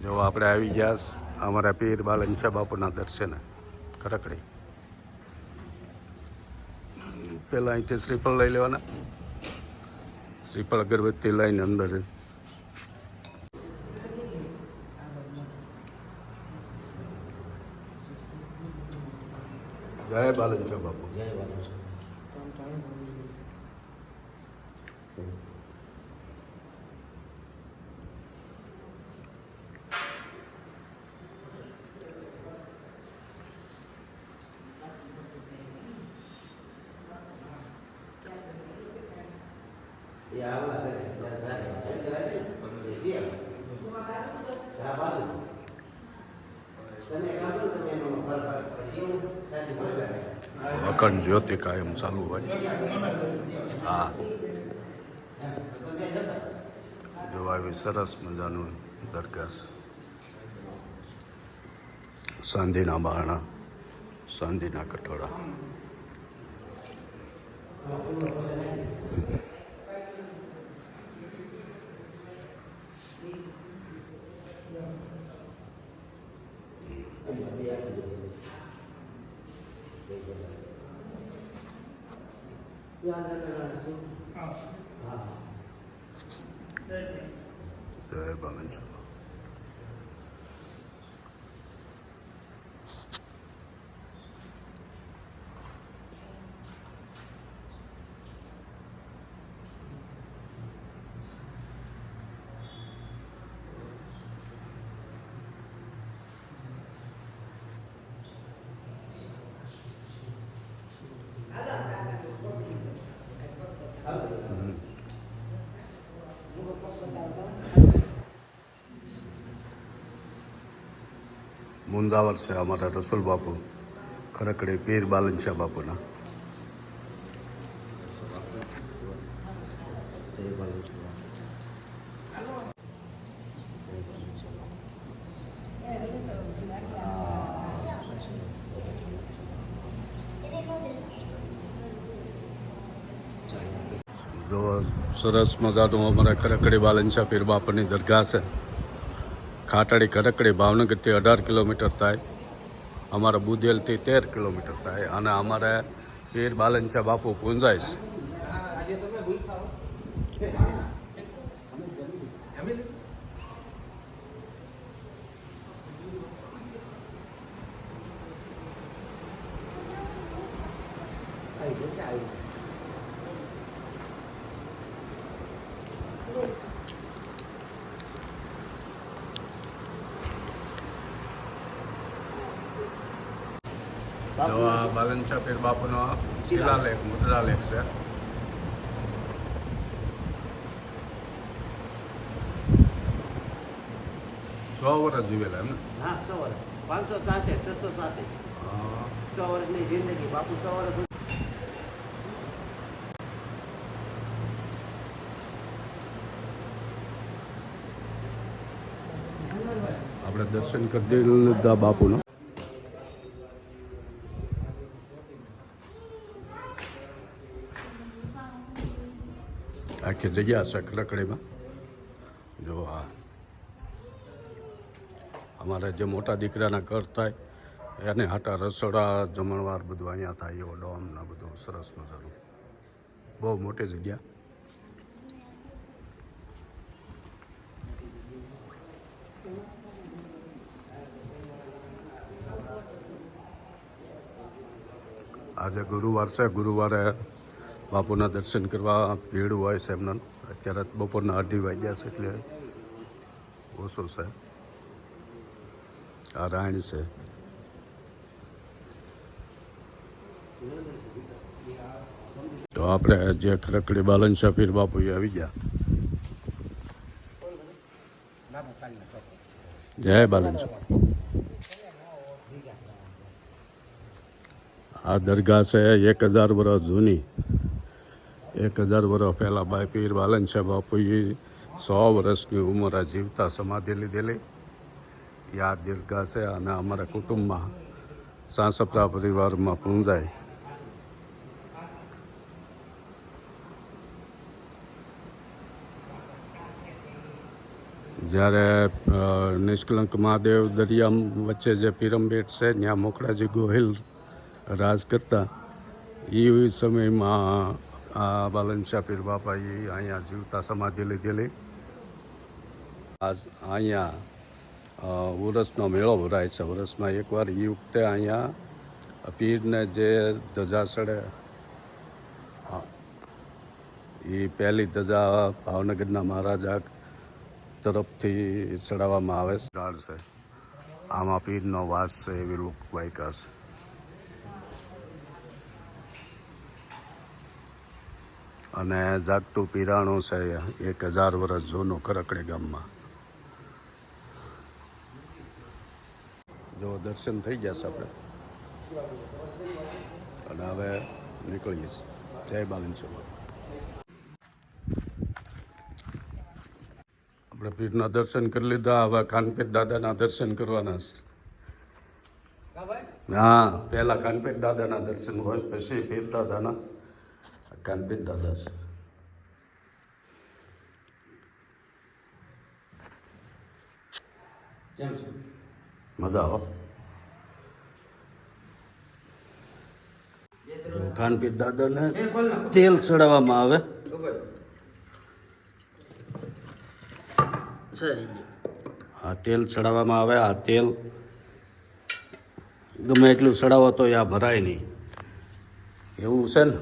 જો આપણે આવી ગયા અમારા પીર બાલનશાહ બાપુના દર્શને ખરકડી. પહેલાં અહીંથી શ્રીફળ લઈ લેવાના, શ્રીફળ અગરબત્તી લઈને અંદર જય બાલનશાહ બાપુ. જય બાલનશાહ. અખંડ જ્યોતિ કાયમ ચાલુ હોય. હા, જો આવી સરસ મજાનું દરગાહ, સાંધીના બારણા, સાંધીના કઠોળા. જય બાલનશાહ. મુંજાવર છે અમારા રસુલ બાપુ, ખરકડી પીર બાલનશાહ બાપુના. જો સરસ મજાનું અમારા ખરકડી બાલનશાહ પીર બાપુની દરગાહ છે. ખાટડી ખરકડી ભાવનગરથી 18 કિલોમીટર થાય, અમારા બુધેલથી 13 કિલોમીટર થાય, અને અમારે પીર બાલનશાહ બાપુ પૂંજાય છે. જો આ બાલનશાહ પીર બાપુનો શિલાલેખ, મુદ્રાલેખ છે. સો વર્ષ જીવેલા એમ ને? હા, 100 વર્ષ. 566, 666. 100 વર્ષની જિંદગી. બાપુ 100 વર્ષ. આપણે દર્શન કરી લીધા બાપુનો. આખી જગ્યા છે ખરકડીમાં. જો આ અમારે જે મોટા દીકરાના ઘર થાય એને હાટા રસોડા, જમણવાર બધું અહીંયા થાય એવો ડોમના બધું સરસ મજાનું. બહુ મોટી જગ્યા. આજે ગુરુવાર છે, ગુરુવારે બાપુના દર્શન કરવા ભીડ હોય છે એમને. અત્યારે બપોરના 2:30 વાગ્યા છે એટલે ઓછું છે. આ રાણી છે. તો આપણે જે ખરકડી બાલનશાહ પીર બાપુ આવી ગયા. જય બાલનશાહ. આ દરગાહ છે 1000 વર્ષ જૂની. 1000 વર્ષ પહેલાં બાઈ પીર બાલનશાહ બાપુએ 100 વર્ષની ઉંમરે જીવતા સમાધિ લીધેલી. યાદ દરગાહ છે અને અમારા કુટુંબમાં સાંસપરા પરિવારમાં પૂંજાય. જ્યારે નિષ્કલંક મહાદેવ દરિયા વચ્ચે જે પિરમબેટ છે ત્યાં મોકળાજી ગોહિલ રાજ કરતા એ સમયમાં આ બાલનશાહ પીર બાપાએ અહીંયા જીવતા સમાધિ લીધેલી. આજ અહીંયા ઉરસનો મેળો ભરાય છે. વરસમાં એકવાર એ વખતે અહીંયા પીરને જે ધજા ચડે એ પહેલી ધજા ભાવનગરના મહારાજા તરફથી ચડાવવામાં આવે છે. ઝાડ છે આમાં પીરનો વાસ છે એવી લોકવાયકા છે. અને જાગતું પીરાણું છે 1000 વર્ષ જૂનું કરકડી ગામમાં. જો દર્શન થઈ ગયા છે આપણે અને હવે નીકળીએ છીએ. જય બાલનશાહ. આપણે પીરના દર્શન કરી લીધા. હવે કાનપેટ દાદાના દર્શન કરવાના છે. હા, પહેલા કાનપેટ દાદાના દર્શન હોય પછી પીર દાદાના. કાનપેટ દાદા છે. મજા આવો. કાનપીર દાદાને તેલ ચડાવવામાં આવે. આ તેલ ચડાવવામાં આવે. આ તેલ ગમે એટલું ચડાવો તો આ ભરાય નહીં એવું છે ને.